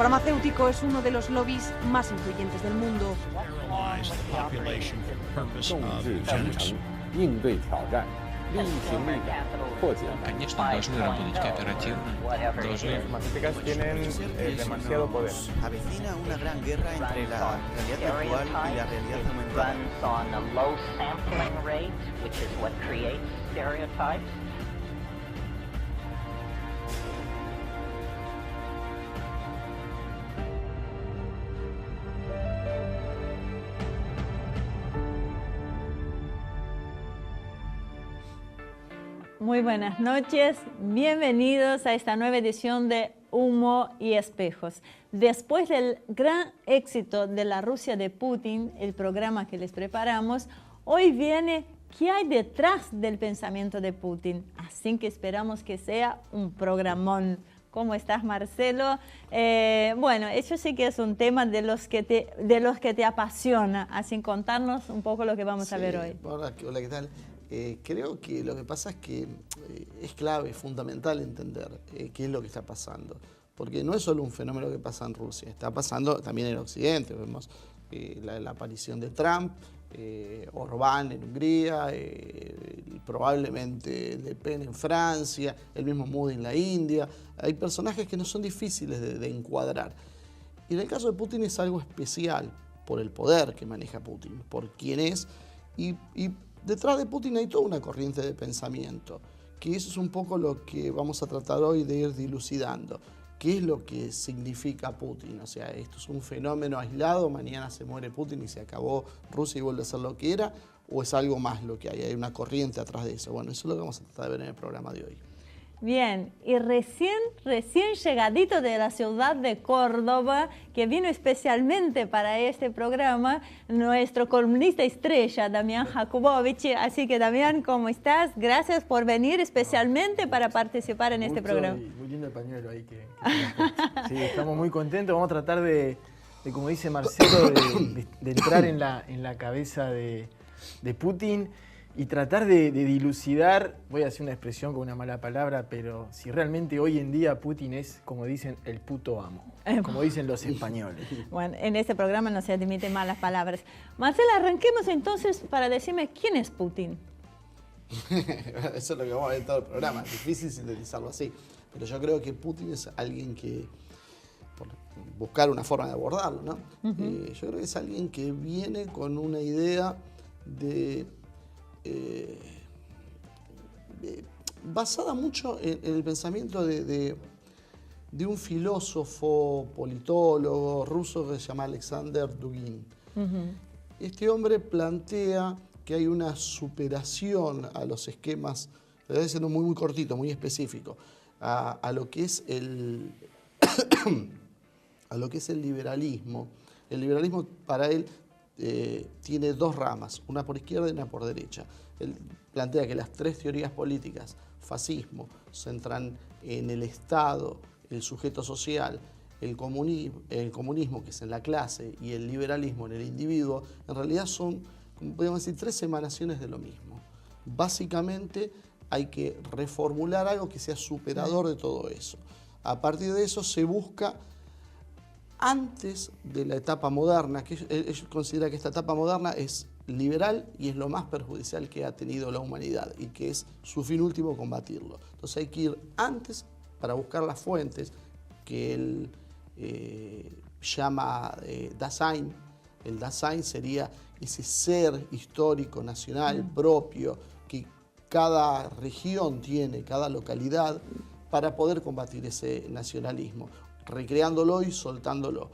farmacéutico es uno de los lobbies más influyentes del mundo. 应对挑战，力行力改，破解难题。 Конечно, должны работать кооперативно. Las farmacéuticas tienen demasiado poder. Avecina una gran guerra entre la realidad virtual y la realidad aumentada. Muy buenas noches, bienvenidos a esta nueva edición de Humo y Espejos. Después del gran éxito de la Rusia de Putin, el programa que les preparamos, hoy viene ¿qué hay detrás del pensamiento de Putin? Así que esperamos que sea un programón. ¿Cómo estás, Marcelo? Bueno, eso sí que es un tema de los que te apasiona, así contarnos un poco lo que vamos a ver hoy. Hola, ¿qué tal? Creo que lo que pasa es que es clave, es fundamental entender qué es lo que está pasando. Porque no es solo un fenómeno que pasa en Rusia, está pasando también en Occidente. Vemos la aparición de Trump, Orbán en Hungría, probablemente Le Pen en Francia, el mismo Modi en la India. Hay personajes que no son difíciles de encuadrar. Y en el caso de Putin es algo especial por el poder que maneja Putin, por quién es y detrás de Putin hay toda una corriente de pensamiento, que eso es un poco lo que vamos a tratar hoy de ir dilucidando. ¿Qué es lo que significa Putin? O sea, ¿esto es un fenómeno aislado? ¿Mañana se muere Putin y se acabó Rusia y vuelve a ser lo que era? ¿O es algo más lo que hay? ¿Hay una corriente atrás de eso? Bueno, eso es lo que vamos a tratar de ver en el programa de hoy. Bien, y recién llegadito de la ciudad de Córdoba, que vino especialmente para este programa, nuestro columnista estrella, Damián Jakubowicz. Así que, Damián, ¿cómo estás? Gracias por venir especialmente para participar en este programa. Muy lindo el pañuelo ahí que sí, estamos muy contentos. Vamos a tratar de como dice Marcelo, de entrar en la cabeza de Putin y tratar de dilucidar, voy a hacer una expresión con una mala palabra, pero si realmente hoy en día Putin es, como dicen, el puto amo, como dicen los españoles. Bueno, en este programa no se admiten malas palabras. Marcela, arranquemos entonces para decirme quién es Putin. Eso es lo que vamos a ver en todo el programa, es difícil sintetizarlo así, pero yo creo que Putin es alguien que, por buscar una forma de abordarlo, ¿no? Yo creo que es alguien que viene con una idea basada mucho en el pensamiento de un filósofo, politólogo ruso que se llama Alexander Dugin. Este hombre plantea que hay una superación a los esquemas, estoy diciendo muy cortito, muy específico, a lo que es a lo que es el liberalismo. El liberalismo para él tiene dos ramas, una por izquierda y una por derecha. Él plantea que las tres teorías políticas, fascismo, centran en el Estado, el sujeto social, el comunismo, que es en la clase, y el liberalismo en el individuo, en realidad son, como podríamos decir, tres emanaciones de lo mismo. Básicamente hay que reformular algo que sea superador de todo eso. A partir de eso se busca, antes de la etapa moderna, que él considera que esta etapa moderna es liberal y es lo más perjudicial que ha tenido la humanidad y que es su fin último combatirlo. Entonces hay que ir antes para buscar las fuentes que él llama Dasein. El Dasein sería ese ser histórico, nacional, propio, que cada región tiene, cada localidad, para poder combatir ese nacionalismo, recreándolo y soltándolo.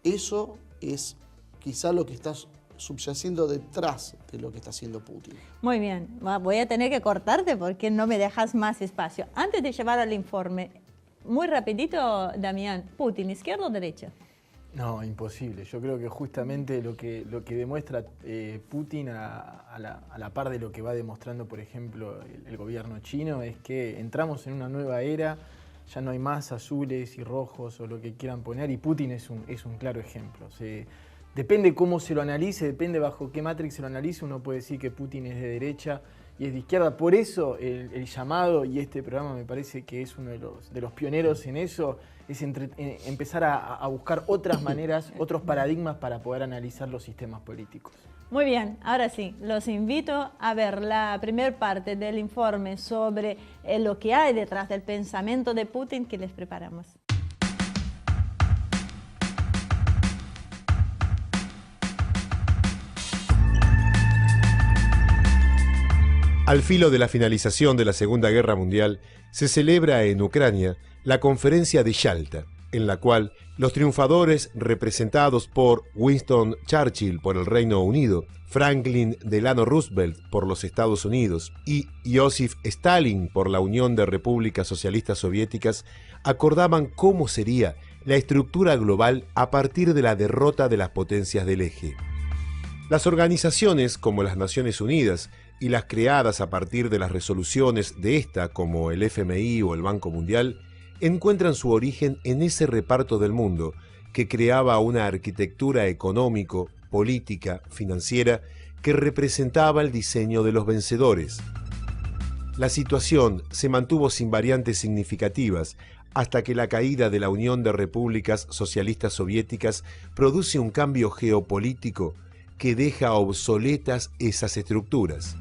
Eso es quizá lo que está subyaciendo detrás de lo que está haciendo Putin. Muy bien, voy a tener que cortarte porque no me dejas más espacio. Antes de llevar al informe, muy rapidito, Damián, Putin, ¿izquierda o derecha? No, imposible. Yo creo que justamente lo que demuestra Putin a la par de lo que va demostrando, por ejemplo, el gobierno chino, es que entramos en una nueva era, ya no hay más azules y rojos o lo que quieran poner, y Putin es un claro ejemplo. Depende cómo se lo analice, depende bajo qué matrix se lo analice, uno puede decir que Putin es de derecha y es de izquierda. Por eso el llamado, y este programa me parece que es uno de los pioneros en eso, es empezar a buscar otras maneras, otros paradigmas para poder analizar los sistemas políticos. Muy bien, ahora sí, los invito a ver la primera parte del informe sobre lo que hay detrás del pensamiento de Putin que les preparamos. Al filo de la finalización de la Segunda Guerra Mundial, se celebra en Ucrania la Conferencia de Yalta, en la cual los triunfadores representados por Winston Churchill por el Reino Unido, Franklin Delano Roosevelt por los Estados Unidos y Joseph Stalin por la Unión de Repúblicas Socialistas Soviéticas acordaban cómo sería la estructura global a partir de la derrota de las potencias del eje. Las organizaciones como las Naciones Unidas y las creadas a partir de las resoluciones de esta, como el FMI o el Banco Mundial, encuentran su origen en ese reparto del mundo que creaba una arquitectura económico, política, financiera que representaba el diseño de los vencedores. La situación se mantuvo sin variantes significativas hasta que la caída de la Unión de Repúblicas Socialistas Soviéticas produce un cambio geopolítico que deja obsoletas esas estructuras.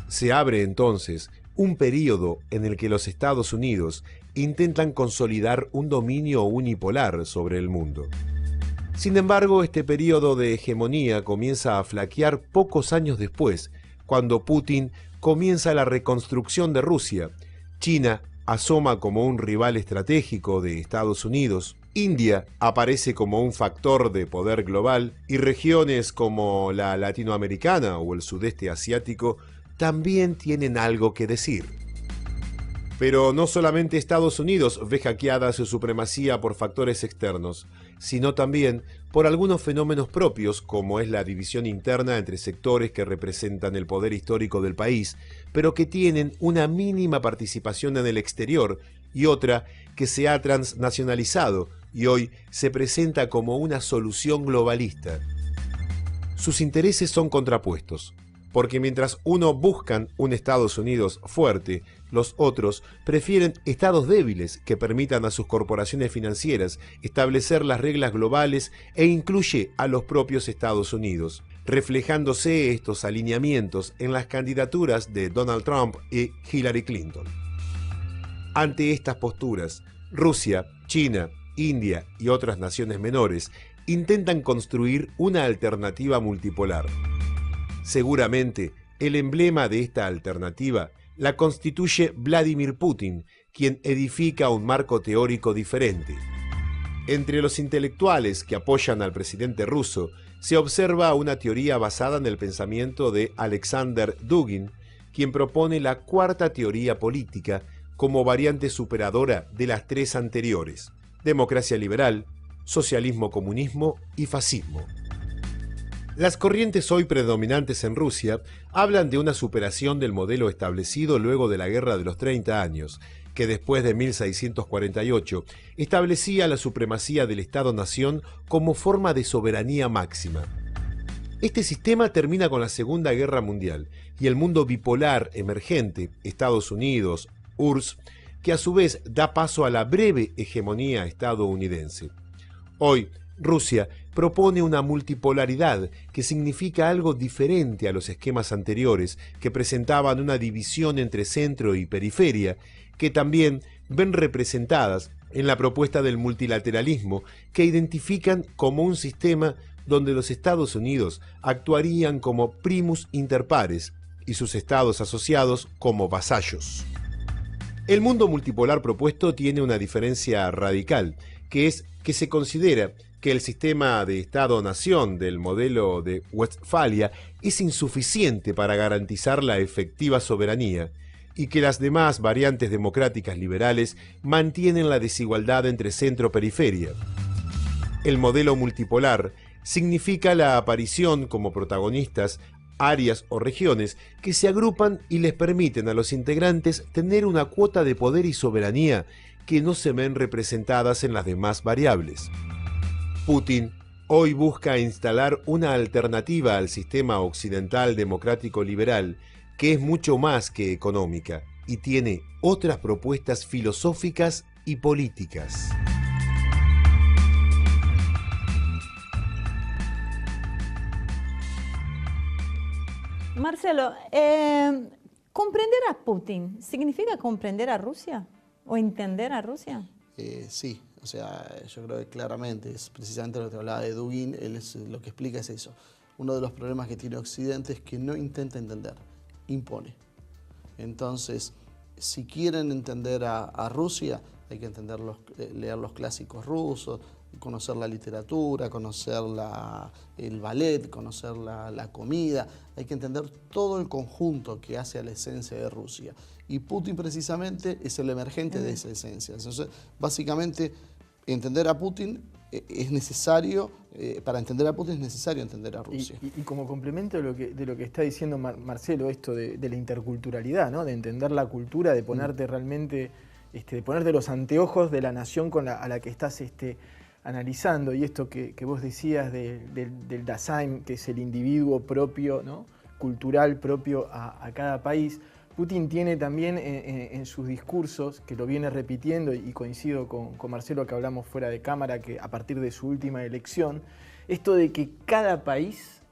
Se abre entonces un período en el que los Estados Unidos intentan consolidar un dominio unipolar sobre el mundo. Sin embargo, este período de hegemonía comienza a flaquear pocos años después, cuando Putin comienza la reconstrucción de Rusia. China asoma como un rival estratégico de Estados Unidos, India aparece como un factor de poder global y regiones como la latinoamericana o el sudeste asiático también tienen algo que decir. Pero no solamente Estados Unidos ve hackeada su supremacía por factores externos, sino también por algunos fenómenos propios, como es la división interna entre sectores que representan el poder histórico del país, pero que tienen una mínima participación en el exterior, y otra que se ha transnacionalizado y hoy se presenta como una solución globalista. Sus intereses son contrapuestos, porque mientras unos buscan un Estados Unidos fuerte, los otros prefieren estados débiles que permitan a sus corporaciones financieras establecer las reglas globales e incluye a los propios Estados Unidos, reflejándose estos alineamientos en las candidaturas de Donald Trump y Hillary Clinton. Ante estas posturas, Rusia, China, India y otras naciones menores intentan construir una alternativa multipolar. Seguramente, el emblema de esta alternativa la constituye Vladimir Putin, quien edifica un marco teórico diferente. Entre los intelectuales que apoyan al presidente ruso, se observa una teoría basada en el pensamiento de Alexander Dugin, quien propone la cuarta teoría política como variante superadora de las tres anteriores: democracia liberal, socialismo-comunismo y fascismo. Las corrientes hoy predominantes en Rusia hablan de una superación del modelo establecido luego de la Guerra de los 30 años, que después de 1648 establecía la supremacía del Estado-nación como forma de soberanía máxima. Este sistema termina con la Segunda Guerra Mundial y el mundo bipolar emergente, Estados Unidos, URSS, que a su vez da paso a la breve hegemonía estadounidense. Hoy, Rusia propone una multipolaridad que significa algo diferente a los esquemas anteriores que presentaban una división entre centro y periferia, que también ven representadas en la propuesta del multilateralismo, que identifican como un sistema donde los Estados Unidos actuarían como primus inter pares y sus estados asociados como vasallos. El mundo multipolar propuesto tiene una diferencia radical, que es que se considera que el sistema de Estado-nación del modelo de Westfalia es insuficiente para garantizar la efectiva soberanía y que las demás variantes democráticas liberales mantienen la desigualdad entre centro-periferia. El modelo multipolar significa la aparición como protagonistas áreas o regiones que se agrupan y les permiten a los integrantes tener una cuota de poder y soberanía que no se ven representadas en las demás variables. Putin hoy busca instalar una alternativa al sistema occidental democrático liberal que es mucho más que económica y tiene otras propuestas filosóficas y políticas. Marcelo, ¿comprender a Putin significa comprender a Rusia o entender a Rusia? Sí, o sea, yo creo que claramente es precisamente lo que hablaba de Dugin, lo que explica es eso. Uno de los problemas que tiene Occidente es que no intenta entender, impone. Entonces, si quieren entender a Rusia, hay que entender leer los clásicos rusos, conocer la literatura, conocer el ballet, conocer la comida. Hay que entender todo el conjunto que hace a la esencia de Rusia. Y Putin precisamente es el emergente de esa esencia. Entonces, básicamente, entender a Putin es necesario, para entender a Putin es necesario entender a Rusia. Y como complemento de lo que está diciendo Marcelo, esto de la interculturalidad, ¿no? De entender la cultura, de ponerte realmente, de ponerte los anteojos de la nación a la que estás analizando, y esto que vos decías del Dasein, que es el individuo propio, ¿no? Cultural propio a cada país. Putin tiene también en sus discursos, que lo viene repitiendo, y coincido con Marcelo que hablamos fuera de cámara, que a partir de su última elección, esto de que cada país,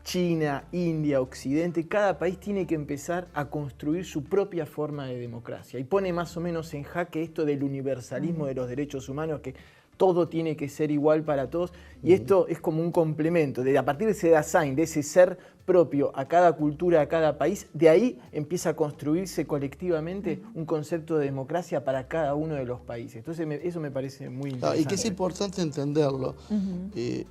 China, India, Occidente, cada país tiene que empezar a construir su propia forma de democracia. Y pone más o menos en jaque esto del universalismo de los derechos humanos, que todo tiene que ser igual para todos, y esto es como un complemento. A partir de ese Dasein, de ese ser propio a cada cultura, a cada país, de ahí empieza a construirse colectivamente un concepto de democracia para cada uno de los países. Entonces eso me parece muy interesante. Y que es importante entenderlo.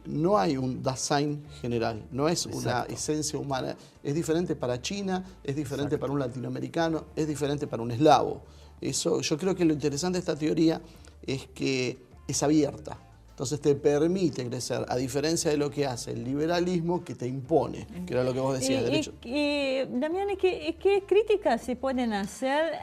No hay un Dasein general, no es una esencia humana. Es diferente para China, es diferente para un latinoamericano, es diferente para un eslavo. Yo creo que lo interesante de esta teoría es que es abierta, entonces te permite crecer, a diferencia de lo que hace el liberalismo, que te impone, que era lo que vos decías. Damián, ¿qué críticas se pueden hacer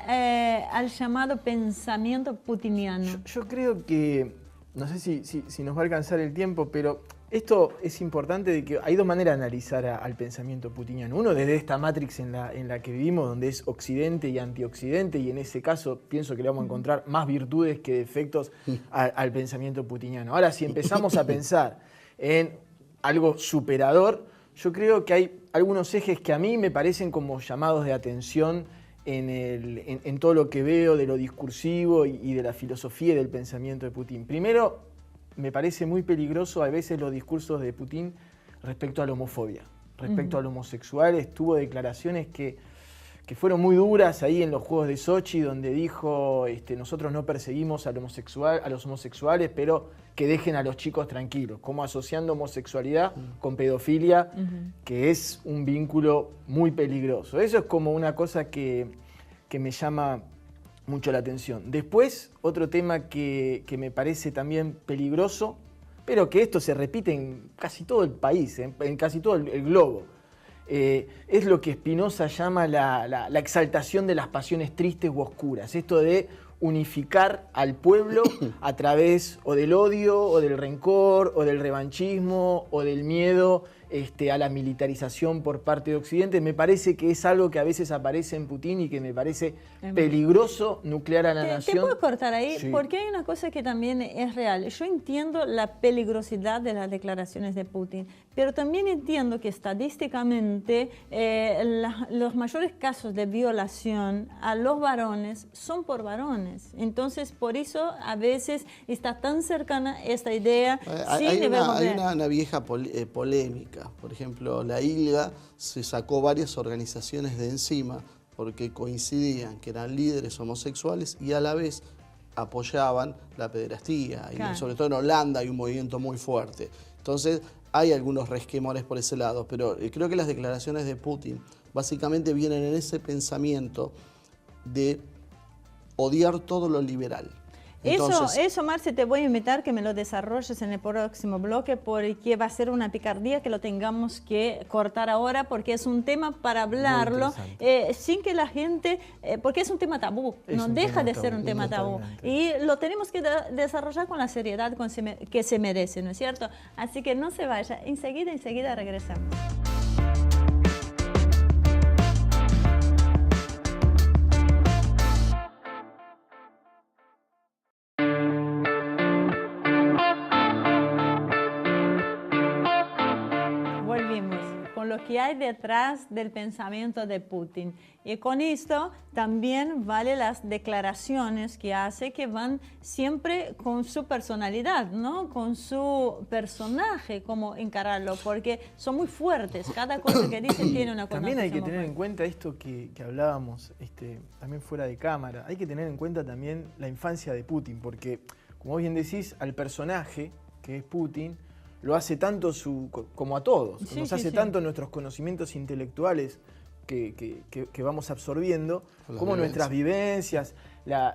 al llamado pensamiento putiniano? Yo creo que, no sé si nos va a alcanzar el tiempo, pero esto es importante, de que hay dos maneras de analizar al pensamiento putiniano. Uno, desde esta matrix en la que vivimos, donde es occidente y antioccidente, y en ese caso pienso que le vamos a encontrar más virtudes que defectos al pensamiento putiniano. Ahora, si empezamos a pensar en algo superador, yo creo que hay algunos ejes que a mí me parecen como llamados de atención en todo lo que veo de lo discursivo y de la filosofía y del pensamiento de Putin. Primero, me parece muy peligroso a veces los discursos de Putin respecto a la homofobia, respecto a los homosexuales. Tuvo declaraciones que fueron muy duras ahí en los Juegos de Sochi, donde dijo, nosotros no perseguimos a los homosexuales, pero que dejen a los chicos tranquilos, como asociando homosexualidad con pedofilia, que es un vínculo muy peligroso. Eso es como una cosa que me llama mucho la atención. Después, otro tema que me parece también peligroso, pero que esto se repite en casi todo el país, en casi todo el globo, es lo que Spinoza llama la exaltación de las pasiones tristes u oscuras. Esto de unificar al pueblo a través o del odio, o del rencor, o del revanchismo, o del miedo a la militarización por parte de Occidente. Me parece que es algo que a veces aparece en Putin y que me parece peligroso nuclear a la nación. ¿Te puedo cortar ahí? Sí. Porque hay una cosa que también es real. Yo entiendo la peligrosidad de las declaraciones de Putin, pero también entiendo que estadísticamente los mayores casos de violación a los varones son por varones. Entonces, por eso a veces está tan cercana esta idea. Hay una vieja polémica. Por ejemplo, la ILGA se sacó varias organizaciones de encima porque coincidían que eran líderes homosexuales y a la vez apoyaban la pederastía. Claro. Y sobre todo en Holanda hay un movimiento muy fuerte. Entonces hay algunos resquemores por ese lado, pero creo que las declaraciones de Putin básicamente vienen en ese de odiar todo lo liberal. Entonces, eso, Marce, te voy a invitar que me lo desarrolles en el próximo bloque, porque va a ser una picardía que lo tengamos que cortar ahora, porque es un tema para hablarlo sin que la gente, porque es un tema tabú, no deja de ser un tema tabú, y lo tenemos que desarrollar con la seriedad que se merece, ¿no es cierto? Así que no se vaya, enseguida regresamos. lo que hay detrás del pensamiento de Putin. Y con esto también vale las declaraciones que hace, que van siempre con su personalidad, ¿no? Con su personaje, cómo encararlo, porque son muy fuertes. Cada cosa que dicen tiene una connotación. También hay que muy tener en fuerte. cuenta esto que hablábamos también fuera de cámara. Hay que tener en cuenta también la infancia de Putin, porque, como bien decís, al personaje que es Putin, lo hace tanto como a todos. Sí, Nos sí, hace sí. tanto nuestros conocimientos intelectuales que vamos absorbiendo, Con las como vivencias. nuestras vivencias.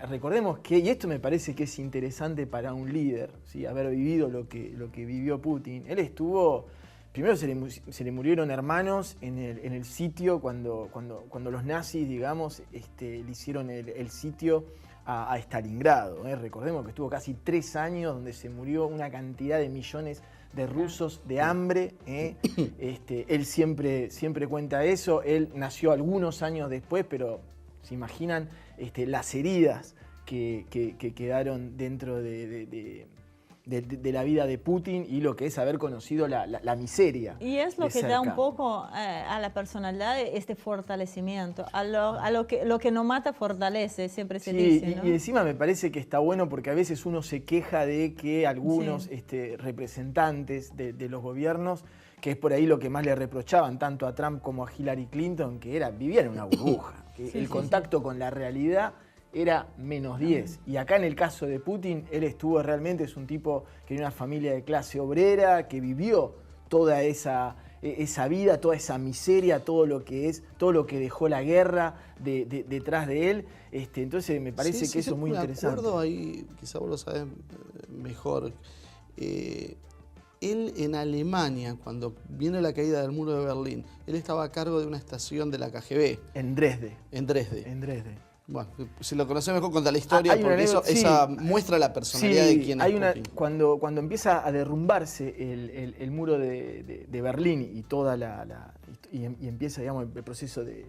Recordemos que, y esto me parece que es interesante para un líder, ¿sí? Haber vivido lo que vivió Putin. Él estuvo, primero se le murieron hermanos en el sitio cuando los nazis, digamos, le hicieron el sitio a Stalingrado. Recordemos que estuvo casi 3 años donde se murió una cantidad de millones de rusos de hambre. Él siempre cuenta eso. Él nació algunos años después, pero se imaginan las heridas que quedaron dentro de la vida de Putin y lo que es haber conocido la miseria. Y es lo de que da un cerca. poco a la personalidad este fortalecimiento. Lo que no mata fortalece, siempre se Sí, dice, ¿no? y encima me parece que está bueno porque a veces uno se queja de que algunos representantes de los gobiernos, que es por ahí lo que más le reprochaban tanto a Trump como a Hillary Clinton, que vivían en una burbuja, que Sí, el sí, contacto con la realidad era -10. Y acá en el caso de Putin, él estuvo realmente, es un tipo que era una familia de clase obrera, que vivió toda esa vida, toda esa miseria, todo lo que dejó la guerra detrás de él. Entonces me parece que eso es muy interesante. Me acuerdo ahí, quizá vos lo sabés mejor. Él en Alemania, cuando viene la caída del muro de Berlín, él estaba a cargo de una estación de la KGB. En Dresde. En Dresde. En Dresde. Bueno, si lo conocés mejor, conta la historia, Hay una porque anécdota, esa muestra la personalidad de quién es Putin. Cuando empieza a derrumbarse el muro de Berlín y toda y empieza, digamos, el proceso de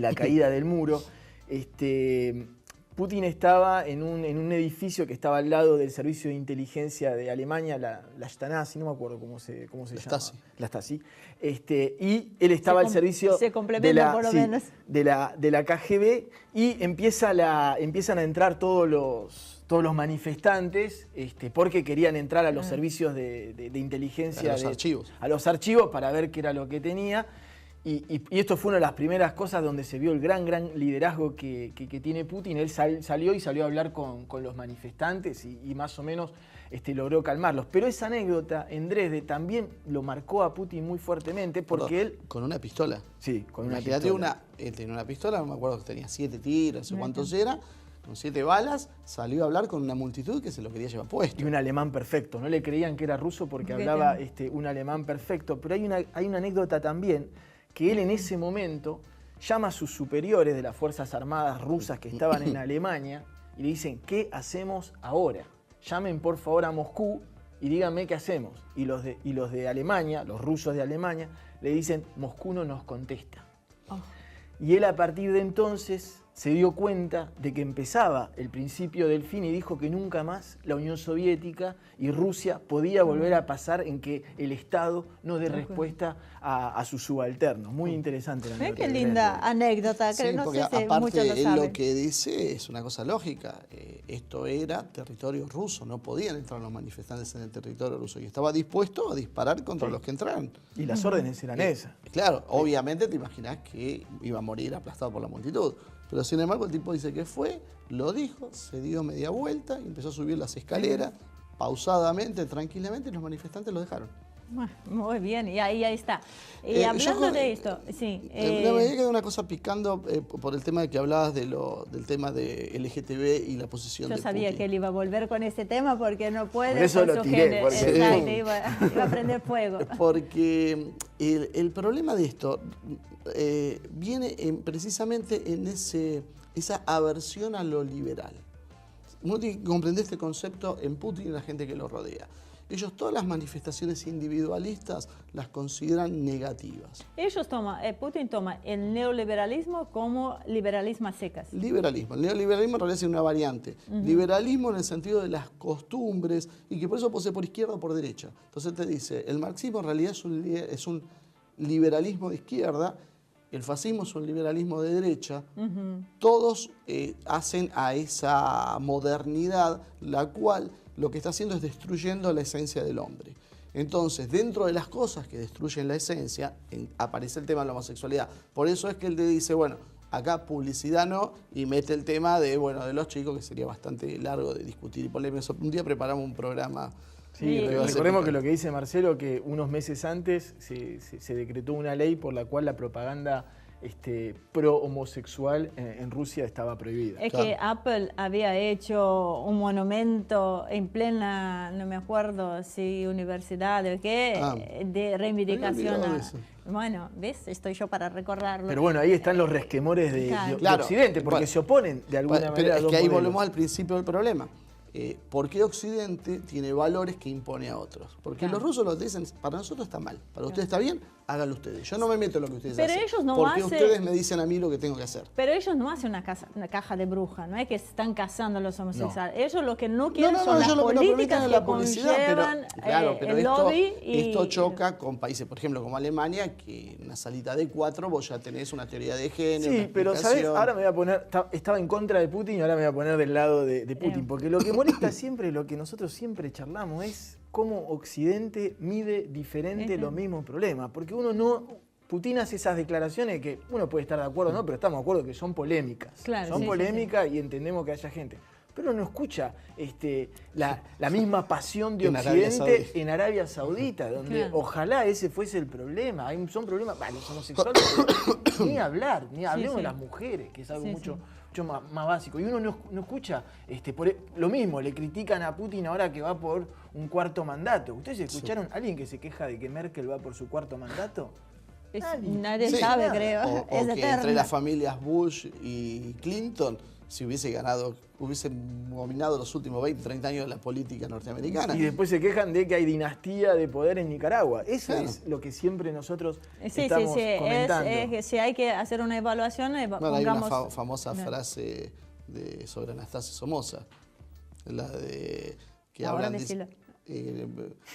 la caída del muro, Putin estaba en un edificio que estaba al lado del servicio de inteligencia de Alemania, la Stasi, no me acuerdo cómo se llama. Stasi. La Stasi. Y él estaba al servicio se complementa por lo menos. de la KGB y empiezan a entrar todos los manifestantes porque querían entrar a los servicios de inteligencia. A los archivos. A los archivos para ver qué era lo que tenía. Y esto fue una de las primeras cosas donde se vio el gran liderazgo que tiene Putin. Él salió a hablar con los manifestantes y más o menos logró calmarlos. Pero esa anécdota en Dresde también lo marcó a Putin muy fuertemente porque él... Con una pistola. Sí, con una Imagínate pistola. él tenía una pistola, no me acuerdo que tenía 7 tiros, no sé cuántos era, con 7 balas, salió a hablar con una multitud que se lo quería llevar puesto. Y un alemán perfecto. No le creían que era ruso porque hablaba un alemán perfecto. Pero hay una anécdota también que él en ese momento llama a sus superiores de las Fuerzas Armadas rusas que estaban en Alemania y le dicen, ¿qué hacemos ahora? Llamen por favor a Moscú y díganme qué hacemos. Y los de Alemania, los rusos de Alemania, le dicen, Moscú no nos contesta. Oh. Y él a partir de entonces se dio cuenta de que empezaba el principio del fin y dijo que nunca más la Unión Soviética y Rusia podía volver a pasar en que el Estado no dé respuesta a sus subalternos. Muy interesante la Mira anécdota. qué linda anécdota, Sí, que no porque sé si aparte muchos lo él saben. lo que dice es una cosa lógica. Esto era territorio ruso, no podían entrar los manifestantes en el territorio ruso y estaba dispuesto a disparar contra los que entraran. Y las órdenes eran esas. Claro, obviamente te imaginás que iba a morir aplastado por la multitud. Pero sin embargo el tipo dice que fue, lo dijo, se dio media vuelta y empezó a subir las escaleras pausadamente, tranquilamente, y los manifestantes lo dejaron. Bueno, muy bien, y ahí está. Y hablando de esto, sí. Me queda una cosa picando por el tema de que hablabas del tema de LGTB y la posición de Yo sabía Putin. que él iba a volver con ese tema porque no puede Por eso con lo su tiré, género. porque- Exacto, iba a prender fuego. Porque el problema de esto viene precisamente en esa aversión a lo liberal. Uno tiene que comprender este concepto en Putin y la gente que lo rodea. Ellos todas las manifestaciones individualistas las consideran negativas. Putin toma el neoliberalismo como liberalismo a secas. Liberalismo. El neoliberalismo en realidad es una variante. Liberalismo en el sentido de las costumbres y que por eso posee por izquierda o por derecha. Entonces te dice, el marxismo en realidad es un liberalismo de izquierda, el fascismo es un liberalismo de derecha, todos hacen a esa modernidad, la cual lo que está haciendo es destruyendo la esencia del hombre. Entonces, dentro de las cosas que destruyen la esencia, aparece el tema de la homosexualidad. Por eso es que él te dice, bueno, acá publicidad no, y mete el tema de, bueno, de los chicos, que sería bastante largo de discutir y polémico. Un día preparamos un programa. Sí, recordemos que lo que dice Marcelo, que unos meses antes se decretó una ley por la cual la propaganda pro-homosexual en Rusia estaba prohibida. Es que Apple había hecho un monumento en plena, no me acuerdo si universidad o qué, de reivindicación a... Bueno, ¿ves? Estoy yo para recordarlo. Pero bueno, ahí están los resquemores de Occidente, porque se oponen de alguna manera a es dos que ahí modelos. volvemos al principio del problema. ¿Por qué Occidente tiene valores que impone a otros? Porque los rusos lo dicen, para nosotros está mal, para ustedes está bien, háganlo ustedes. Yo no me meto en lo que ustedes hacen. Ellos no porque ustedes me dicen a mí lo que tengo que hacer. Pero ellos no hacen una caja de bruja, no es que están cazando a los homosexuales. Ellos lo que no quieren son las políticas que conllevan el lobby. Esto choca con países, por ejemplo, como Alemania, que en una salita de 4 vos ya tenés una teoría de género. Sí, pero ¿sabes? Ahora me voy a poner, estaba en contra de Putin y ahora me voy a poner del lado de Putin, porque lo que molesta siempre, lo que nosotros siempre charlamos es cómo Occidente mide diferente los mismos problemas, porque uno no... Putin hace esas declaraciones que uno puede estar de acuerdo o no, pero estamos de acuerdo que son polémicas. Claro, son polémicas y entendemos que haya gente. Pero no escucha la misma pasión de Occidente en Arabia Saudita, donde ojalá ese fuese el problema. Son problemas, los homosexuales, ni hablar, ni hablemos de las mujeres, que es algo mucho más básico. Y uno no escucha, lo mismo, le critican a Putin ahora que va por un cuarto mandato. ¿Ustedes escucharon a alguien que se queja de que Merkel va por su cuarto mandato? Nadie sabe, creo. O que entre las familias Bush y Clinton, si hubiesen dominado los últimos 20, 30 años de la política norteamericana. Y después se quejan de que hay dinastía de poder en Nicaragua. Eso es lo que siempre nosotros estamos comentando. Es que si hay que hacer una evaluación, pongamos... Hay una famosa frase sobre Anastasia Somoza, la de que ahora hablan...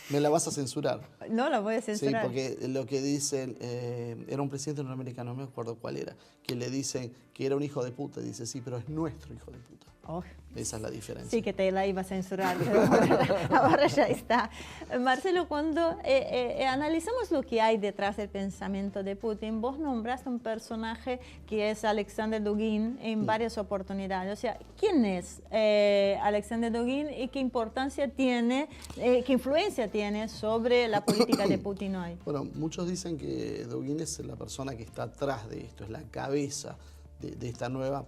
me la vas a censurar. No la voy a censurar. Sí, porque lo que dicen, era un presidente norteamericano, no me acuerdo cuál era, que le dicen que era un hijo de puta. Y dice, sí, pero es nuestro hijo de puta. Esa es la diferencia. Sí, que te la iba a censurar, pero ahora ya está. Marcelo, cuando analizamos lo que hay detrás del pensamiento de Putin, vos nombraste un personaje que es Alexander Dugin en varias oportunidades. O sea, ¿quién es Alexander Dugin y qué importancia tiene, qué influencia tiene sobre la política de Putin hoy? Bueno, muchos dicen que Dugin es la persona que está atrás de esto, es la cabeza de esta nueva...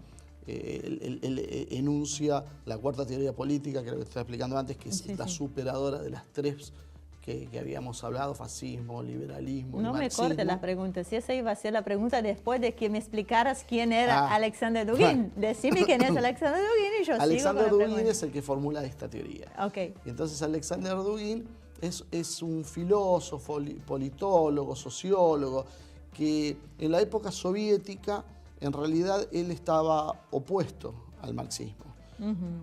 Él enuncia la cuarta teoría política, que es lo que estaba explicando antes, que es la superadora de las tres que habíamos hablado: fascismo, liberalismo y marxismo. No me cortes las preguntas, si esa iba a ser la pregunta después de que me explicaras quién era Alexander Dugin. Decime quién es Alexander Dugin y yo Alexander sigo con la Dugin pregunta. es el que formula esta teoría. Okay. Y entonces Alexander Dugin es un filósofo, politólogo, sociólogo, que en la época soviética en realidad él estaba opuesto al marxismo.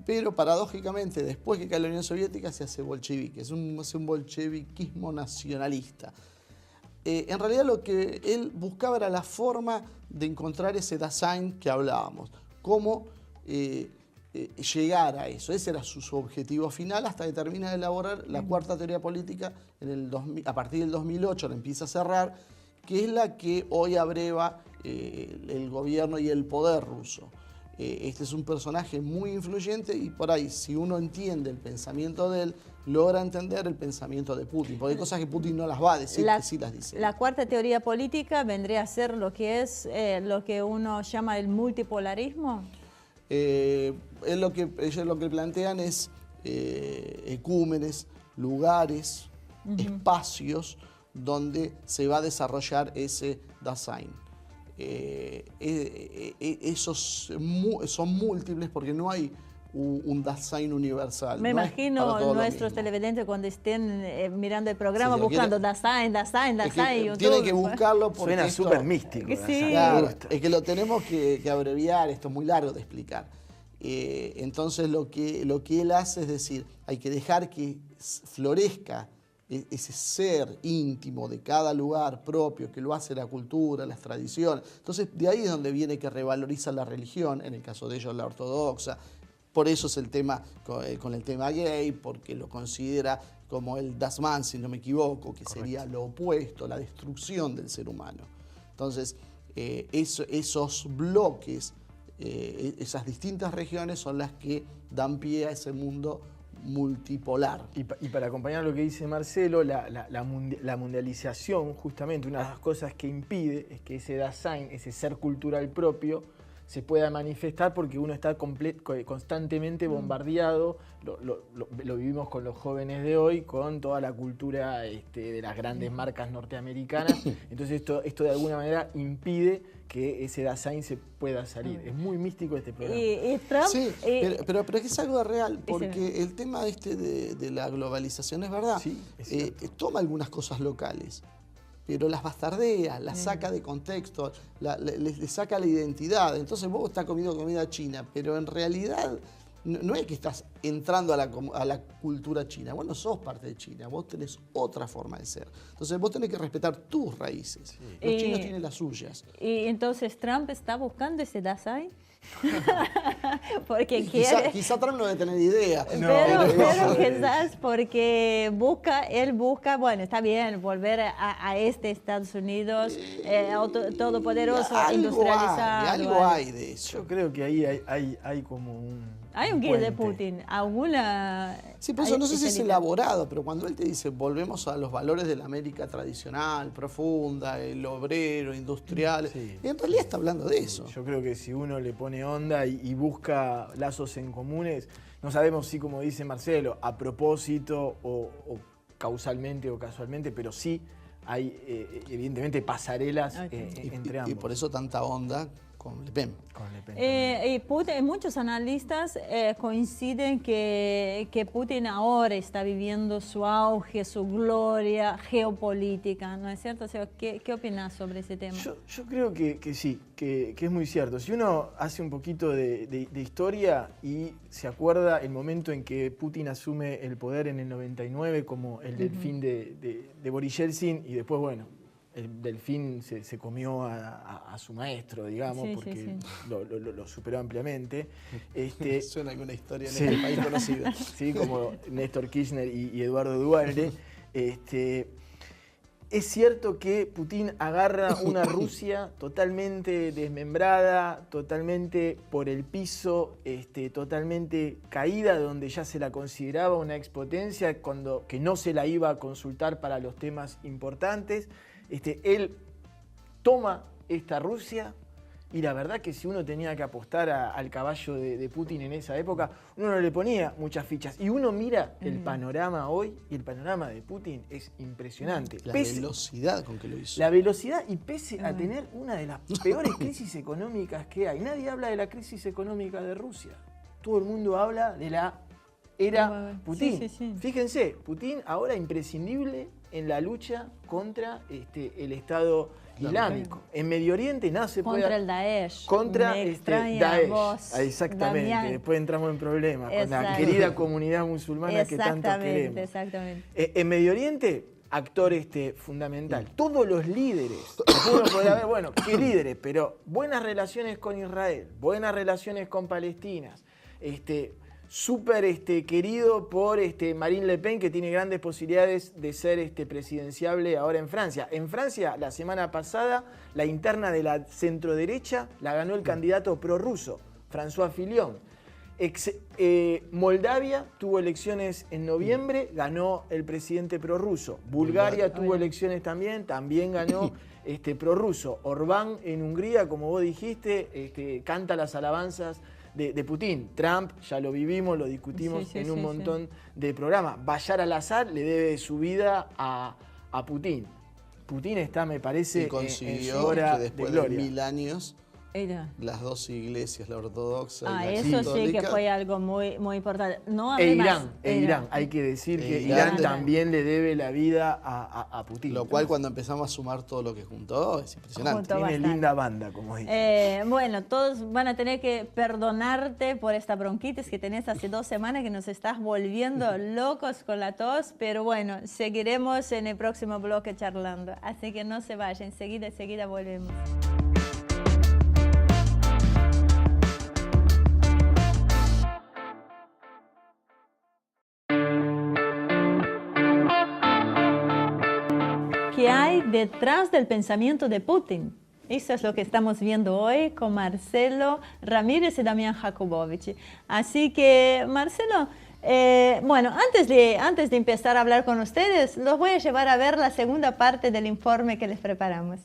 Pero paradójicamente, después que cae la Unión Soviética, se hace bolchevique, es un bolcheviquismo nacionalista. En realidad lo que él buscaba era la forma de encontrar ese Dasein que hablábamos, cómo llegar a eso. Ese era su objetivo final, hasta que termina de elaborar la cuarta teoría política a partir del 2008, la empieza a cerrar, que es la que hoy abreva el gobierno y el poder ruso. Este es un personaje muy influyente y por ahí, si uno entiende el pensamiento de él, logra entender el pensamiento de Putin, porque hay cosas que Putin no las va a decir, que sí las dice. La cuarta teoría política vendría a ser lo que es lo que uno llama el multipolarismo. Ellos lo que plantean es ecúmenes, lugares, espacios donde se va a desarrollar ese Dasein. Esos son múltiples porque no hay un Dasein universal. Me imagino nuestros televidentes cuando estén mirando el programa buscando Dasein. Tienen que buscarlo porque suena súper místico. Sí. Claro, es que lo tenemos que abreviar, esto es muy largo de explicar. Entonces lo que él hace es decir, hay que dejar que florezca ese ser íntimo de cada lugar propio que lo hace la cultura, las tradiciones. Entonces, de ahí es donde viene que revaloriza la religión, en el caso de ellos la ortodoxa. Por eso es el tema con el tema gay, porque lo considera como el Das Man, si no me equivoco, que sería lo opuesto, la destrucción del ser humano. Entonces, esos bloques, esas distintas regiones son las que dan pie a ese mundo multipolar. Y para acompañar lo que dice Marcelo, la mundialización, justamente, una de las cosas que impide es que ese Dasein, ese ser cultural propio, se pueda manifestar porque uno está constantemente bombardeado, lo vivimos con los jóvenes de hoy, con toda la cultura de las grandes marcas norteamericanas. Entonces esto de alguna manera impide que ese Dasein se pueda salir. Es muy místico este programa. Y Trump, sí, pero es que es algo real, porque el tema de la globalización es verdad. Sí, es cierto. Toma algunas cosas locales, pero las bastardea, las saca de contexto, le saca la identidad. Entonces vos estás comiendo comida china, pero en realidad no es que estás entrando a la cultura china. Vos no sos parte de China, vos tenés otra forma de ser. Entonces vos tenés que respetar tus raíces. Sí. Los chinos tienen las suyas. Y entonces Trump está buscando ese Dasein. Porque quizá Trump no debe tener idea. Pero quizás porque él busca, bueno, está bien, volver a Estados Unidos, todopoderoso, industrializado. Algo hay de eso. Yo creo que ahí hay como un... Hay un guía de Putin, alguna... Sí, por eso no sé si es elaborado, pero cuando él te dice volvemos a los valores de la América tradicional, profunda, el obrero, industrial, sí, en realidad está hablando de eso. Yo creo que si uno le pone onda y busca lazos en comunes, no sabemos si, como dice Marcelo, a propósito o causalmente o casualmente, pero sí hay evidentemente pasarelas entre ambos. Y por eso tanta onda con Le Pen. Y Putin, muchos analistas coinciden que Putin ahora está viviendo su auge, su gloria geopolítica, ¿no es cierto? O sea, ¿qué opinas sobre ese tema? Yo creo que sí, que es muy cierto. Si uno hace un poquito de historia y se acuerda el momento en que Putin asume el poder en el 99 como el delfín de Boris Yeltsin, y después, bueno, el delfín se comió a su maestro, digamos, porque lo superó ampliamente. Suena alguna historia en sí, este país conocida. Sí, como Néstor Kirchner y Eduardo Duhalde. Es cierto que Putin agarra una Rusia totalmente desmembrada, totalmente por el piso, totalmente caída, donde ya se la consideraba una expotencia, que no se la iba a consultar para los temas importantes. Él toma esta Rusia y la verdad que si uno tenía que apostar al caballo de Putin en esa época, uno no le ponía muchas fichas. Y uno mira el panorama hoy y el panorama de Putin es impresionante. La velocidad con que lo hizo. La velocidad y pese a tener una de las peores crisis económicas que hay. Nadie habla de la crisis económica de Rusia. Todo el mundo habla de la era Putin. Sí. Fíjense, Putin ahora imprescindible en la lucha contra el Estado Islámico. En Medio Oriente nada se puede... Contra el Daesh. Contra Daesh. Vos, exactamente. Damián. Después entramos en problemas con la querida comunidad musulmana que tanto queremos. Exactamente. En Medio Oriente, actor fundamental. Todos los líderes. Uno podrá ver, bueno, qué líderes, pero buenas relaciones con Israel, buenas relaciones con Palestina. Súper querido por Marine Le Pen, que tiene grandes posibilidades de ser presidenciable ahora en Francia. En Francia, la semana pasada, la interna de la centroderecha la ganó el candidato prorruso, François Fillon. Moldavia tuvo elecciones en noviembre, ganó el presidente prorruso. Bulgaria tuvo elecciones también ganó prorruso. Orbán en Hungría, como vos dijiste, canta las alabanzas de Putin. Trump, ya lo vivimos, lo discutimos en un montón de programas. Bashar al-Assad le debe su vida a Putin. Putin está, me parece, y consiguió en su hora que después de gloria. de 1000 años las dos iglesias, la ortodoxa y la eso católica. sí que fue algo muy, muy importante. No, Irán. Hay que decir que Irán también le debe la vida a Putin. Lo cual, cuando empezamos a sumar todo lo que juntó, es impresionante. Tiene linda banda, como dice. Bueno, todos van a tener que perdonarte por esta bronquitis que tenés hace 2 semanas, que nos estás volviendo locos con la tos, pero bueno, seguiremos en el próximo bloque charlando. Así que no se vayan, enseguida volvemos. ¿Qué hay detrás del pensamiento de Putin? Eso es lo que estamos viendo hoy con Marcelo Ramírez y Damián Jakubowicz. Así que, Marcelo, bueno, antes de empezar a hablar con ustedes, los voy a llevar a ver la segunda parte del informe que les preparamos.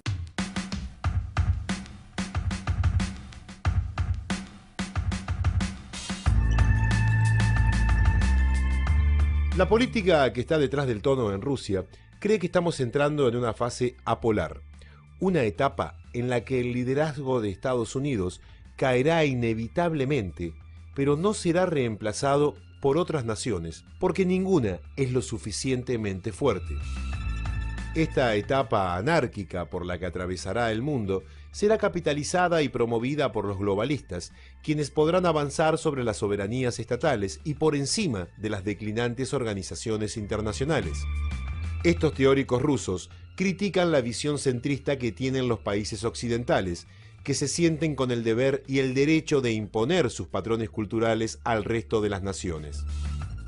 La política que está detrás del tono en Rusia cree que estamos entrando en una fase apolar, una etapa en la que el liderazgo de Estados Unidos caerá inevitablemente, pero no será reemplazado por otras naciones, porque ninguna es lo suficientemente fuerte. Esta etapa anárquica por la que atravesará el mundo será capitalizada y promovida por los globalistas, quienes podrán avanzar sobre las soberanías estatales y por encima de las declinantes organizaciones internacionales. Estos teóricos rusos critican la visión centrista que tienen los países occidentales, que se sienten con el deber y el derecho de imponer sus patrones culturales al resto de las naciones.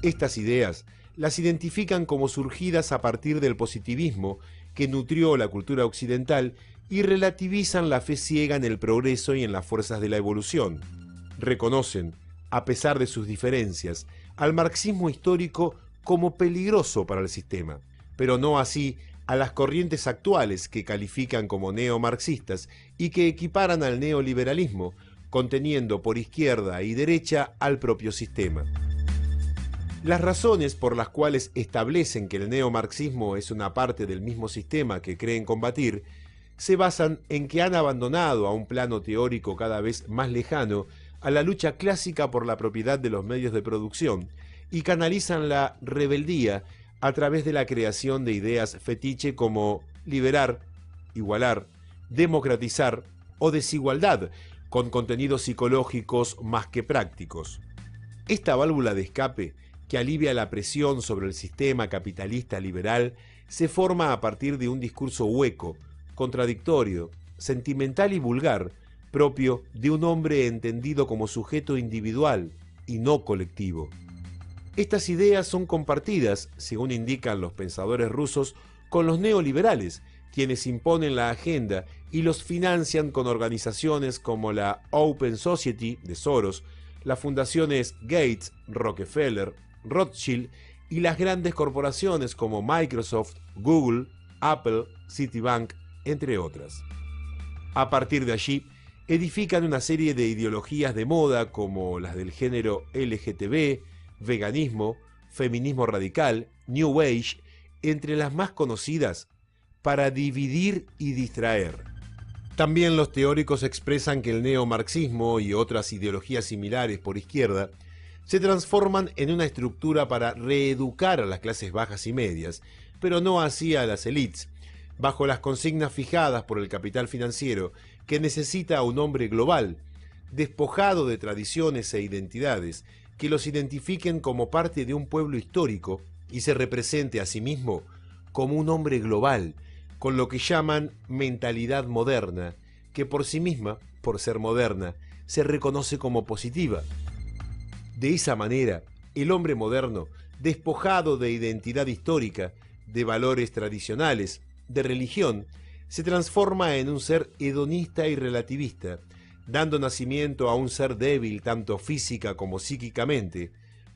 Estas ideas las identifican como surgidas a partir del positivismo que nutrió la cultura occidental y relativizan la fe ciega en el progreso y en las fuerzas de la evolución. Reconocen, a pesar de sus diferencias, al marxismo histórico como peligroso para el sistema, pero no así a las corrientes actuales que califican como neomarxistas y que equiparan al neoliberalismo, conteniendo por izquierda y derecha al propio sistema. Las razones por las cuales establecen que el neomarxismo es una parte del mismo sistema que creen combatir se basan en que han abandonado a un plano teórico cada vez más lejano a la lucha clásica por la propiedad de los medios de producción y canalizan la rebeldía a través de la creación de ideas fetiche como liberar, igualar, democratizar o desigualdad, con contenidos psicológicos más que prácticos. Esta válvula de escape, que alivia la presión sobre el sistema capitalista liberal, se forma a partir de un discurso hueco, contradictorio, sentimental y vulgar, propio de un hombre entendido como sujeto individual y no colectivo. Estas ideas son compartidas, según indican los pensadores rusos, con los neoliberales, quienes imponen la agenda y los financian con organizaciones como la Open Society de Soros, las fundaciones Gates, Rockefeller, Rothschild y las grandes corporaciones como Microsoft, Google, Apple, Citibank, entre otras. A partir de allí, edifican una serie de ideologías de moda como las del género LGTB, veganismo, feminismo radical, New Age, entre las más conocidas, para dividir y distraer. También los teóricos expresan que el neomarxismo y otras ideologías similares por izquierda se transforman en una estructura para reeducar a las clases bajas y medias, pero no así a las élites, bajo las consignas fijadas por el capital financiero que necesita a un hombre global, despojado de tradiciones e identidades, que los identifiquen como parte de un pueblo histórico y se represente a sí mismo como un hombre global, con lo que llaman mentalidad moderna, que por sí misma, por ser moderna, se reconoce como positiva. De esa manera, el hombre moderno, despojado de identidad histórica, de valores tradicionales, de religión, se transforma en un ser hedonista y relativista, dando nacimiento a un ser débil tanto física como psíquicamente,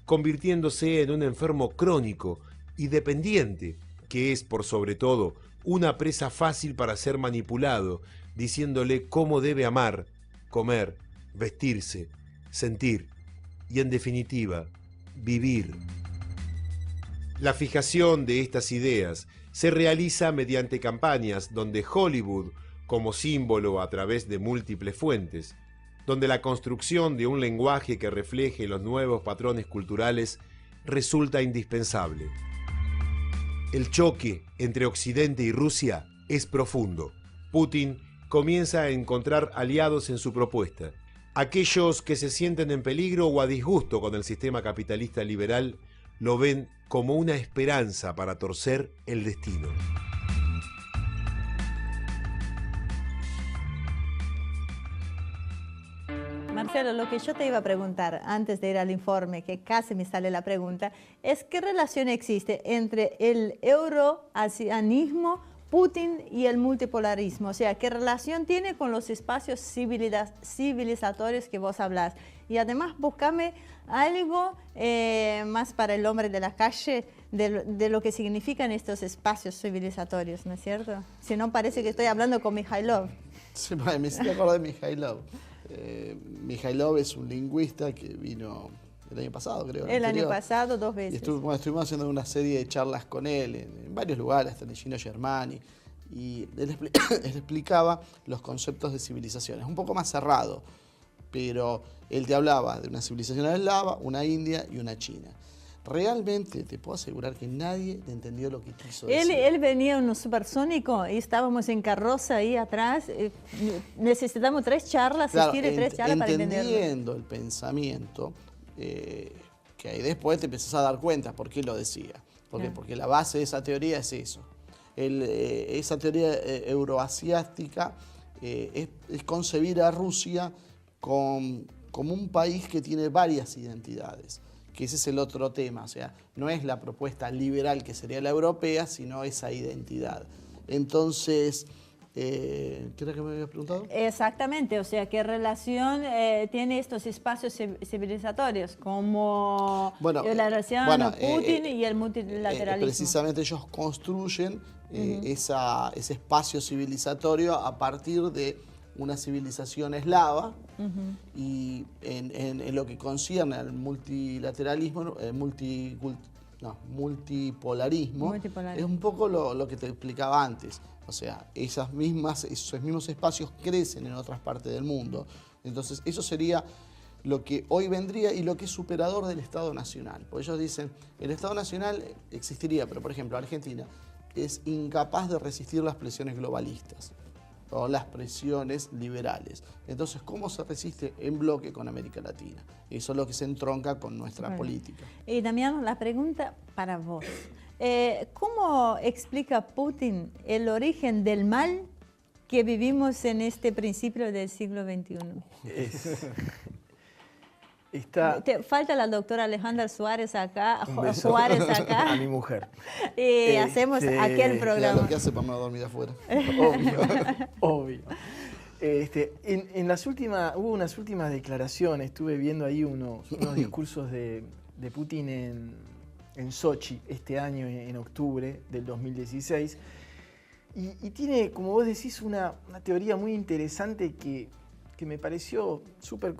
convirtiéndose en un enfermo crónico y dependiente, que es por sobre todo una presa fácil para ser manipulado, diciéndole cómo debe amar, comer, vestirse, sentir y, en definitiva, vivir. La fijación de estas ideas se realiza mediante campañas donde Hollywood, como símbolo a través de múltiples fuentes, donde la construcción de un lenguaje que refleje los nuevos patrones culturales resulta indispensable. El choque entre Occidente y Rusia es profundo. Putin comienza a encontrar aliados en su propuesta. Aquellos que se sienten en peligro o a disgusto con el sistema capitalista liberal lo ven como una esperanza para torcer el destino. Marcelo, lo que yo te iba a preguntar antes de ir al informe, que casi me sale la pregunta, es qué relación existe entre el euroasianismo, Putin y el multipolarismo. O sea, qué relación tiene con los espacios civilizatorios que vos hablás. Y además, búscame algo más para el hombre de la calle de lo que significan estos espacios civilizatorios, ¿no es cierto? Si no, parece que estoy hablando con Mijailov. Sí, me hiciste acordar de Mijailov. Mijailov es un lingüista que vino el año pasado, creo. El año pasado, 2 veces. Y estuvimos haciendo una serie de charlas con él en varios lugares, hasta en Gino Germani. Y él explicaba los conceptos de civilizaciones, un poco más cerrado. Pero él te hablaba de una civilización eslava, una india y una china. Realmente te puedo asegurar que nadie le entendió lo que quiso decir. Él venía en un supersónico y estábamos en carroza ahí atrás. Necesitamos 3 charlas, claro, asistir 3 charlas para entenderlo. Entendiendo el pensamiento, que ahí después te empezás a dar cuenta por qué lo decía. Porque la base de esa teoría es eso. Esa teoría euroasiática es concebir a Rusia como un país que tiene varias identidades. Que ese es el otro tema, o sea, no es la propuesta liberal que sería la europea, sino esa identidad. Entonces, ¿qué era que me habías preguntado? Exactamente, o sea, ¿qué relación tiene estos espacios civilizatorios como la relación Putin y el multilateralismo? Precisamente ellos construyen ese espacio civilizatorio a partir de una civilización eslava y en lo que concierne al multilateralismo, multipolarismo, es un poco lo que te explicaba antes. O sea, esos mismos espacios crecen en otras partes del mundo. Entonces, eso sería lo que hoy vendría y lo que es superador del Estado Nacional. Porque ellos dicen, el Estado Nacional existiría, pero por ejemplo, Argentina es incapaz de resistir las presiones globalistas o las presiones liberales. Entonces, ¿cómo se resiste en bloque con América Latina? Eso es lo que se entronca con nuestra política. Y Damián, la pregunta para vos. ¿Cómo explica Putin el origen del mal que vivimos en este principio del siglo XXI? Te falta la doctora Alejandra Suárez acá, a mi mujer. Y hacemos aquel programa. Lo que hace para no dormir afuera. Obvio. Hubo unas últimas declaraciones, estuve viendo ahí unos discursos de Putin en Sochi este año, en octubre del 2016, y tiene, como vos decís, una teoría muy interesante que me pareció súper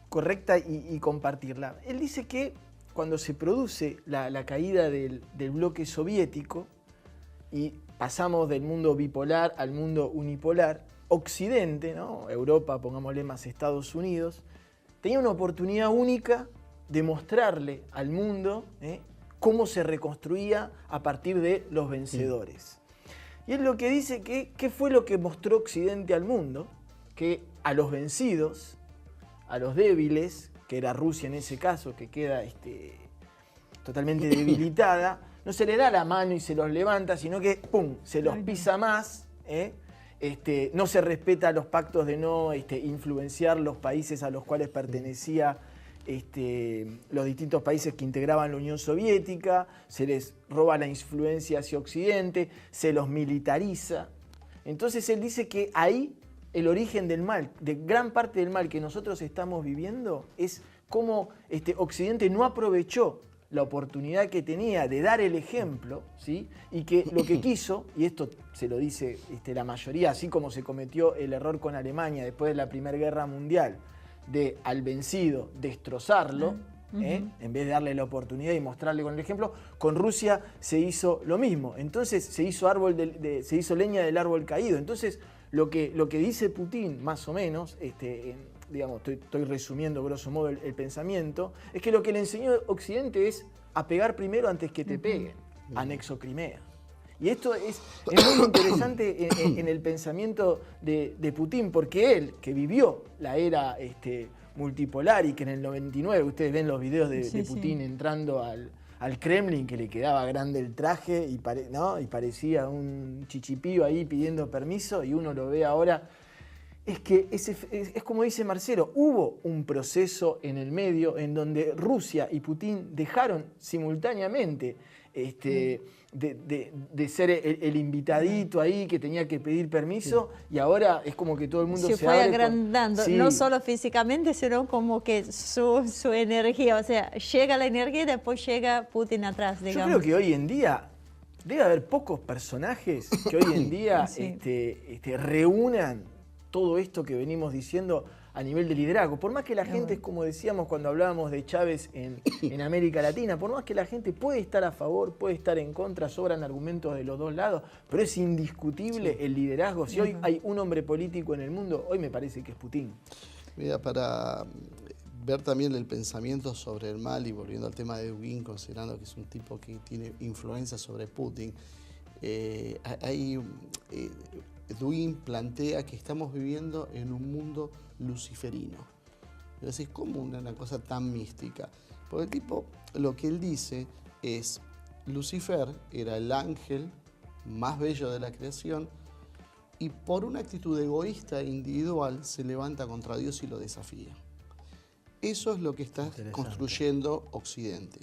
correcta y compartirla. Él dice que cuando se produce la caída del bloque soviético y pasamos del mundo bipolar al mundo unipolar, Occidente, ¿no? Europa, pongámosle más Estados Unidos, tenía una oportunidad única de mostrarle al mundo cómo se reconstruía a partir de los vencedores. Y él lo que dice que fue lo que mostró Occidente al mundo, que a los vencidos, a los débiles, que era Rusia en ese caso, que queda totalmente debilitada, no se le da la mano y se los levanta, sino que ¡pum!, se los pisa más, no se respeta los pactos de no influenciar los países a los cuales pertenecía los distintos países que integraban la Unión Soviética, se les roba la influencia hacia Occidente, se los militariza. Entonces él dice que ahí el origen del mal, de gran parte del mal que nosotros estamos viviendo, es cómo Occidente no aprovechó la oportunidad que tenía de dar el ejemplo, ¿sí? Y que lo que quiso, y esto se lo dice la mayoría, así como se cometió el error con Alemania después de la Primera Guerra Mundial, de al vencido destrozarlo, en vez de darle la oportunidad y mostrarle con el ejemplo, con Rusia se hizo lo mismo. Entonces se hizo leña del árbol caído. Entonces Lo que dice Putin, más o menos, digamos, estoy resumiendo grosso modo el pensamiento, es que lo que le enseñó Occidente es a pegar primero antes que te peguen. Anexo Crimea. Y esto es muy interesante en el pensamiento de Putin, porque él, que vivió la era multipolar y que en el 99, ustedes ven los videos de Putin entrando al Kremlin, que le quedaba grande el traje y parecía un chichipío ahí pidiendo permiso, y uno lo ve ahora. Es que es como dice Marcelo, hubo un proceso en el medio en donde Rusia y Putin dejaron simultáneamente de ser el invitadito ahí que tenía que pedir permiso, y ahora es como que todo el mundo se fue abre agrandando, no solo físicamente, sino como que su energía, o sea, llega la energía y después llega Putin atrás, digamos. Yo creo que hoy en día debe haber pocos personajes que hoy en día reúnan todo esto que venimos diciendo a nivel de liderazgo. Por más que la gente, como decíamos cuando hablábamos de Chávez en América Latina, por más que la gente puede estar a favor, puede estar en contra, sobran argumentos de los dos lados, pero es indiscutible el liderazgo. Si hoy hay un hombre político en el mundo, hoy me parece que es Putin. Mira, para ver también el pensamiento sobre el mal, y volviendo al tema de Dugin, considerando que es un tipo que tiene influencia sobre Putin, Dugin plantea que estamos viviendo en un mundo luciferino. Es decir, ¿cómo una cosa tan mística? Porque el tipo, lo que él dice es, Lucifer era el ángel más bello de la creación, y por una actitud egoísta e individual se levanta contra Dios y lo desafía. Eso es lo que está construyendo Occidente.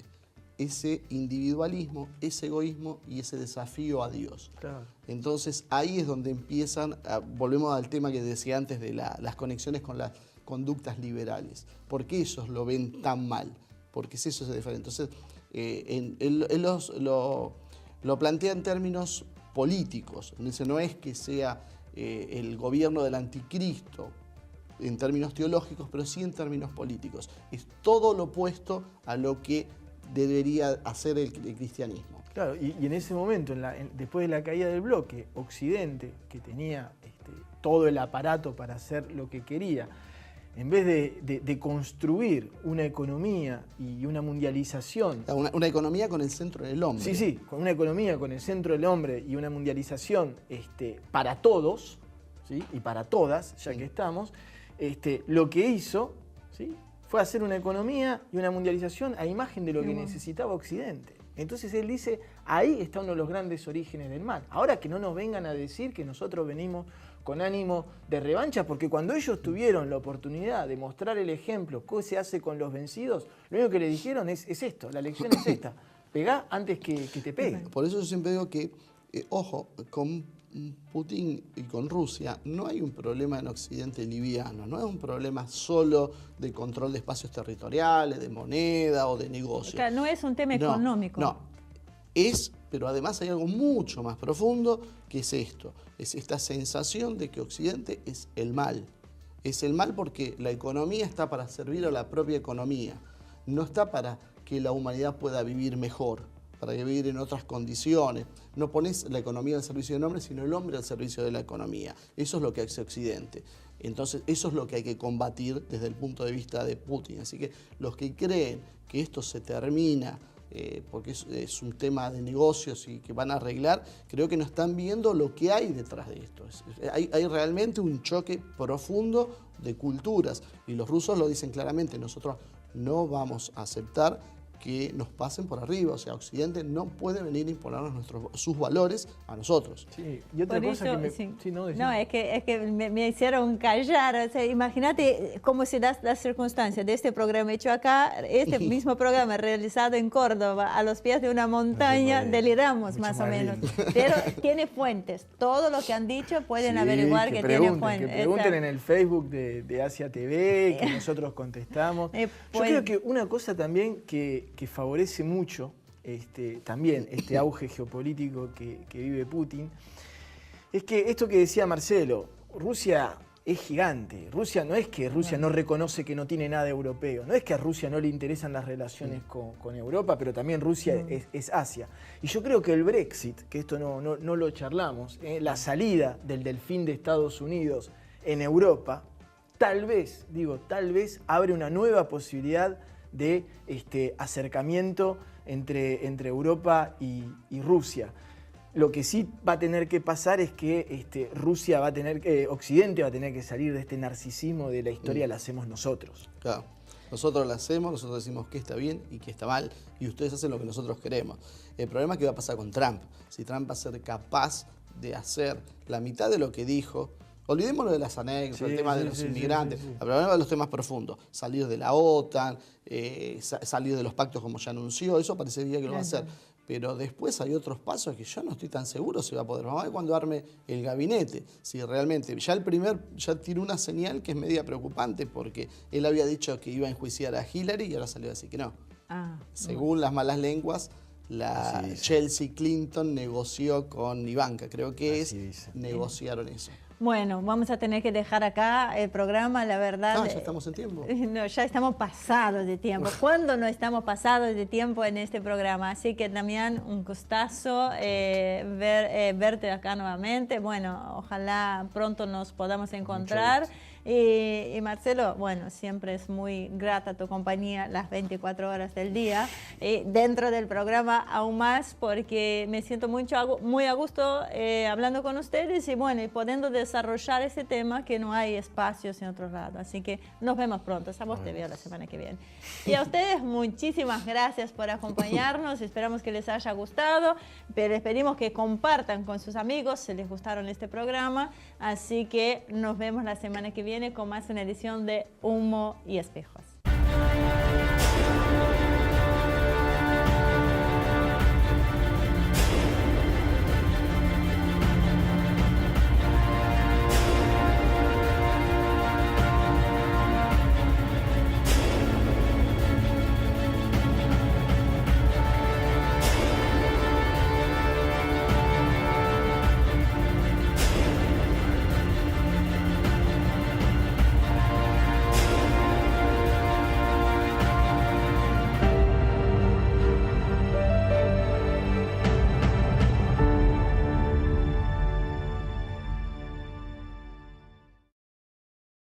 Ese individualismo, ese egoísmo y ese desafío a Dios. Claro. Entonces ahí es donde empiezan, volvemos al tema que decía antes de las conexiones con las conductas liberales. ¿Por qué ellos lo ven tan mal? Porque eso es diferente. Entonces él lo plantea en términos políticos. Dice, no es que sea el gobierno del anticristo en términos teológicos, pero sí en términos políticos. Es todo lo opuesto a lo que debería hacer el cristianismo. Claro, y en ese momento, después de la caída del bloque, Occidente, que tenía todo el aparato para hacer lo que quería, en vez de construir una economía y una mundialización... Una economía con el centro del hombre. Sí, con una economía con el centro del hombre y una mundialización para todos, ¿sí? Y para todas, ya que estamos, lo que hizo, ¿sí?, fue hacer una economía y una mundialización a imagen de lo que necesitaba Occidente. Entonces él dice, ahí está uno de los grandes orígenes del mal. Ahora que no nos vengan a decir que nosotros venimos con ánimo de revancha, porque cuando ellos tuvieron la oportunidad de mostrar el ejemplo, qué se hace con los vencidos, lo único que le dijeron es esto, la lección es esta, pegá antes que te peguen. Por eso yo siempre digo que, ojo, con Putin y con Rusia no hay un problema en Occidente liviano, no es un problema solo de control de espacios territoriales, de moneda o de negocio. Claro, no es un tema económico. No, pero además hay algo mucho más profundo que es esto, es esta sensación de que Occidente es el mal. Es el mal porque la economía está para servir a la propia economía, no está para que la humanidad pueda vivir mejor, para vivir en otras condiciones. No pones la economía al servicio del hombre, sino el hombre al servicio de la economía. Eso es lo que hace Occidente. Entonces, eso es lo que hay que combatir desde el punto de vista de Putin. Así que los que creen que esto se termina porque es un tema de negocios y que van a arreglar, creo que no están viendo lo que hay detrás de esto. Hay realmente un choque profundo de culturas, y los rusos lo dicen claramente, nosotros no vamos a aceptar que nos pasen por arriba. O sea, Occidente no puede venir a imponernos sus valores a nosotros. Sí, y otra cosa que es que me hicieron callar. O sea, imagínate cómo se dan las circunstancias de este programa hecho acá, este mismo programa realizado en Córdoba, a los pies de una montaña, deliramos más o menos. Pero tiene fuentes. Todo lo que han dicho pueden averiguar que tiene fuentes. Que pregunten en el Facebook de Asia TV, que nosotros contestamos. Yo creo que una cosa también que favorece mucho también este auge geopolítico que vive Putin, es que esto que decía Marcelo, Rusia es gigante. Rusia no es que Rusia no reconoce que no tiene nada europeo, no es que a Rusia no le interesan las relaciones con Europa, pero también Rusia es Asia. Y yo creo que el Brexit, que esto no lo charlamos, la salida del delfín de Estados Unidos en Europa, tal vez abre una nueva posibilidad de acercamiento entre Europa y Rusia. Lo que sí va a tener que pasar es que Occidente va a tener que salir de este narcisismo de la historia la hacemos nosotros. Claro. Nosotros la hacemos, nosotros decimos qué está bien y qué está mal, y ustedes hacen lo que nosotros queremos. El problema es qué va a pasar con Trump. Si Trump va a ser capaz de hacer la mitad de lo que dijo. Olvidémonos de las anécdotas, el tema de los inmigrantes, hablamos de los temas profundos, salir de la OTAN, salir de los pactos como ya anunció, eso parecería que lo va a hacer. Pero después hay otros pasos que yo no estoy tan seguro si va a poder. Vamos a ver cuando arme el gabinete, si realmente, ya tiró una señal que es media preocupante, porque él había dicho que iba a enjuiciar a Hillary y ahora salió a decir que no. Según las malas lenguas, Chelsea Clinton negoció con Ivanka, creo que negociaron eso. Bueno, vamos a tener que dejar acá el programa, la verdad. Ya estamos en tiempo. No, ya estamos pasados de tiempo. ¿Cuándo no estamos pasados de tiempo en este programa? Así que, Damián, un gustazo verte acá nuevamente. Bueno, ojalá pronto nos podamos encontrar. Y Marcelo, bueno, siempre es muy grata tu compañía las 24 horas del día. Dentro del programa aún más, porque me siento muy a gusto hablando con ustedes y bueno, y pudiendo desarrollar ese tema que no hay espacios en otro lado. Así que nos vemos pronto. A vos te veo la semana que viene. Y a ustedes, muchísimas gracias por acompañarnos. Esperamos que les haya gustado, pero esperemos que compartan con sus amigos si les gustaron este programa. Así que nos vemos la semana que viene con más una edición de Humo y Espejos.